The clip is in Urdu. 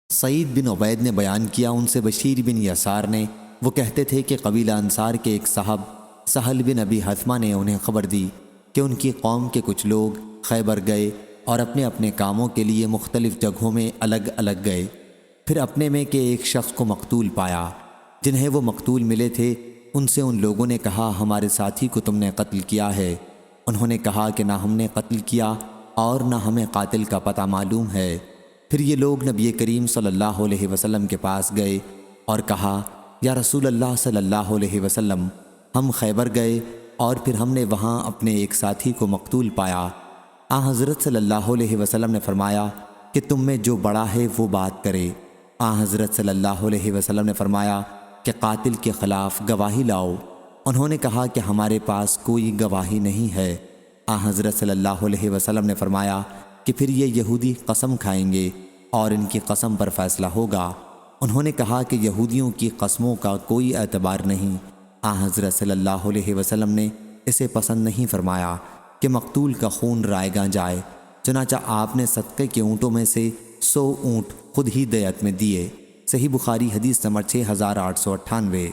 سعید بن عبید نے بیان کیا، ان سے بشیر بن یسار نے، وہ کہتے تھے کہ قبیلہ انصار کے ایک صاحب سہل بن ابی حثمہ نے انہیں خبر دی کہ ان کی قوم کے کچھ لوگ خیبر گئے اور اپنے اپنے کاموں کے لیے مختلف جگہوں میں الگ الگ گئے۔ پھر اپنے میں کے ایک شخص کو مقتول پایا۔ جنہیں وہ مقتول ملے تھے ان سے ان لوگوں نے کہا، ہمارے ساتھی کو تم نے قتل کیا ہے؟ انہوں نے کہا کہ نہ ہم نے قتل کیا اور نہ ہمیں قاتل کا پتہ معلوم ہے۔ پھر یہ لوگ نبی کریم صلی اللہ علیہ وسلم کے پاس گئے اور کہا، یا رسول اللہ صلی اللہ علیہ وسلم، ہم خیبر گئے اور پھر ہم نے وہاں اپنے ایک ساتھی کو مقتول پایا۔ حضرت صلی اللہ علیہ وسلم نے فرمایا کہ تم میں جو بڑا ہے وہ بات کرے۔ حضرت صلی اللہ علیہ وسلم نے فرمایا کہ قاتل کے خلاف گواہی لاؤ۔ انہوں نے کہا کہ ہمارے پاس کوئی گواہی نہیں ہے۔ حضرت صلی اللہ علیہ وسلم نے فرمایا کہ پھر یہ یہودی قسم کھائیں گے اور ان کی قسم پر فیصلہ ہوگا۔ انہوں نے کہا کہ یہودیوں کی قسموں کا کوئی اعتبار نہیں۔ حضرت صلی اللہ علیہ وسلم نے اسے پسند نہیں فرمایا کہ مقتول کا خون رائیگاں جائے، چنانچہ آپ نے صدقے کے اونٹوں میں سے 100 اونٹ خود ہی دیت میں دیے۔ صحیح بخاری حدیث نمبر 6898۔